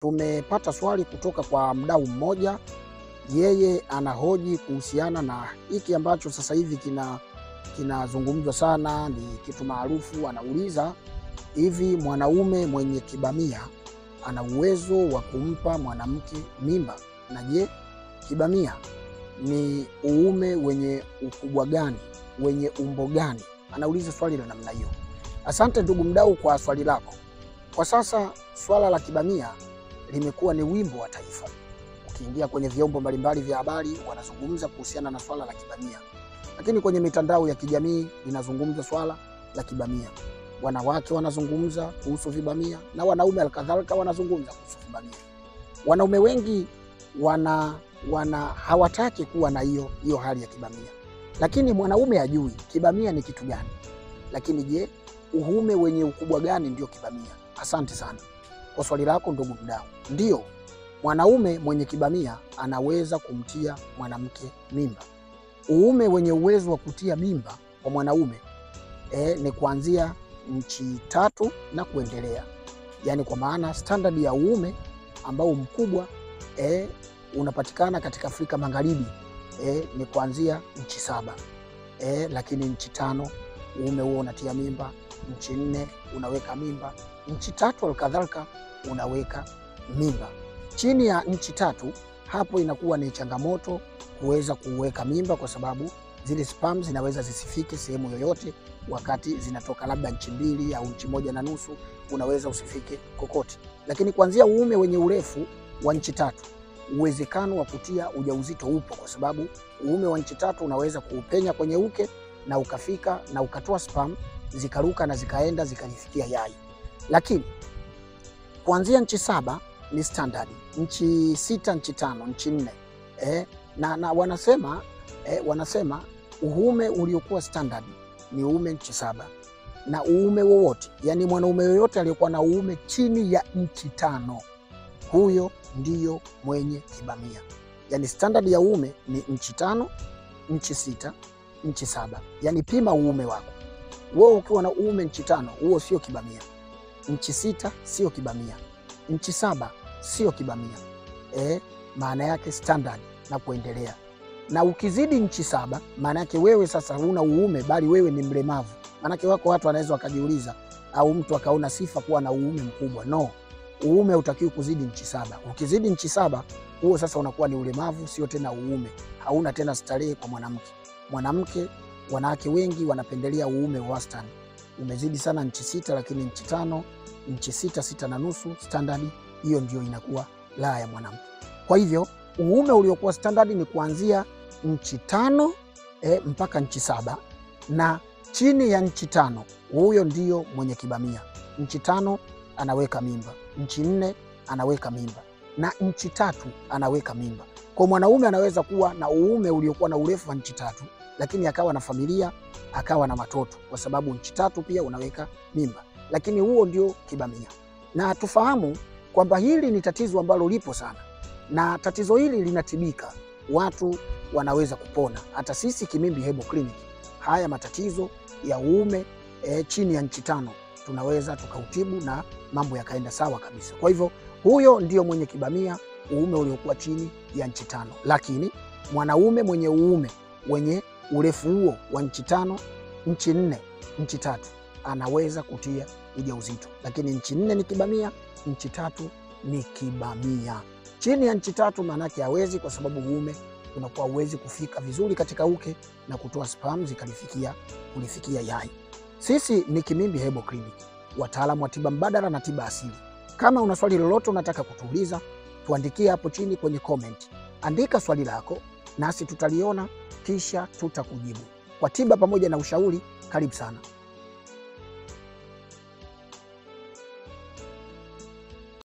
Tumepata swali kutoka kwa mdau mmoja, yeye anahoji kuhusiana na hiki ambacho sasa hivi kinazungumzwa sana, ni kitu maarufu. Anauliza, hivi mwanaume mwenye kibamia ana uwezo wa kumpa mwanamke mimba? Na je, kibamia ni uume wenye ukubwa gani, wenye umbo gani? Anauliza swali la namna hiyo. Asante ndugu mdau kwa swali lako. Kwa sasa swala la kibamia limekuwa ni wimbo wa taifa. Ukiingia kwenye vyombo mbalimbali vya habari wanazungumza kuhusiana na swala la kibamia, lakini kwenye mitandao ya kijamii linazungumza swala la kibamia. Wanawake wanazungumza kuhusu vibamia na wanaume alkadhalika wanazungumza kuhusu vibamia. Wanaume wengi hawataki kuwa na hiyo hali ya kibamia, lakini mwanaume hajui kibamia ni kitu gani. Lakini je, uume wenye ukubwa gani ndio kibamia? Asante sana kwa swali lako ndugu mdau. Ndio, mwanaume mwenye kibamia anaweza kumtia mwanamke mimba. Uume wenye uwezo wa kutia mimba kwa mwanaume ni kuanzia inchi 3 na kuendelea. Yaani kwa maana standard ya uume ambao mkubwa unapatikana katika Afrika Magharibi ni kuanzia inchi 7. Lakini inchi 5 uume huo unatia mimba, inchi 4 unaweka mimba, inchi 3 alkadhalika unaweka mimba. Chini ya inchi 3 hapo inakuwa ni changamoto kuweza kuweka mimba, kwa sababu zile sperm zinaweza zisifike sehemu yoyote wakati zinatoka, labda inchi 2 au inchi 1.5 unaweza usifike kokote. Lakini kuanzia uume wenye urefu wa inchi 3 uwezekano wa kutia ujauzito upo, kwa sababu uume wa inchi 3 unaweza kuupenya kwenye uke na ukafika na ukatoa sperm zikaruka na zikaenda zikalifikia yai. Lakini kuanzia inchi 7 ni standard, inchi 6, inchi 5, inchi 4 na wanasema uume uliokuwa standard ni uume inchi 7, na uume wowote, yani mwanaume yoyote aliyokuwa na uume chini ya inchi 5 huyo ndiyo mwenye kibamia. Yani standard ya uume ni inchi 5, inchi 6, inchi 7. Yani pima uume wako. Wewe ukiwa na uume inchi 5, huo sio kibamia. Inchi 6 sio kibamia. Inchi 7 sio kibamia. Maana yake standard na kuendelea. Na ukizidi inchi 7, maana yake wewe sasa huna uume, bali wewe ni mlemavu. Maana yake wako watu wanaweza wakajiuliza, au mtu akaona sifa kuwa na uume mkubwa. No, uume utakiwa kuzidi inchi 7. Ukizidi inchi 7, huo sasa unakuwa ni ulemavu, sio tena uume. Hauna tena starehe kwa mwanamke. Wanawake wengi wanapendelea uume wastani. Umezidi sana inchi 6, lakini inchi 5, inchi 6, 6.5 standard, hiyo ndio inakuwa la ya mwanamke. Kwa hivyo uume uliokuwa standard ni kuanzia inchi 5 mpaka inchi 7, na chini ya inchi 5 huyo ndio mwenye kibamia. Inchi 5 anaweka mimba, inchi 4 anaweka mimba, na inchi 3 anaweka mimba. Kwa mwanaume anaweza kuwa na uume uliokuwa na urefu wa inchi 3, lakini akawa na familia, akawa na watoto, kwa sababu inchi 3 pia unaweka mimba. Lakini huo ndio kibamia. Na tufahamu kwamba hili ni tatizo ambalo lipo sana, na tatizo hili linatibika, watu wanaweza kupona. Hata sisi Kimimbi Herbal Clinic, haya matatizo ya uume chini ya inchi 5 tunaweza tukautibu na mambo yakaenda sawa kabisa. Kwa hivyo huyo ndio mwenye kibamia, uume uliokuwa chini ya inchi 5. Lakini mwanaume mwenye uume wenye urefu huo wa inchi 5, inchi 4, inchi 3 anaweza kutia ujauzito. Lakini inchi 4 ni kibamia, inchi 3 ni kibamia. Chini ya inchi 3 maana yake hawezi, kwa sababu uume unakuwa uwezi kufika vizuri katika uke na kutoa sperm kulifikia yai. Sisi ni Kimimbi Herbal Clinic, wataalamu wa tiba mbadala na tiba asili. Kama una swali lolote unataka kutuuliza, tuandikie hapo chini kwenye comment. Andika swali lako nasi tutaliona kisha tutakujibu kwa tiba pamoja na ushauri. Karibu sana.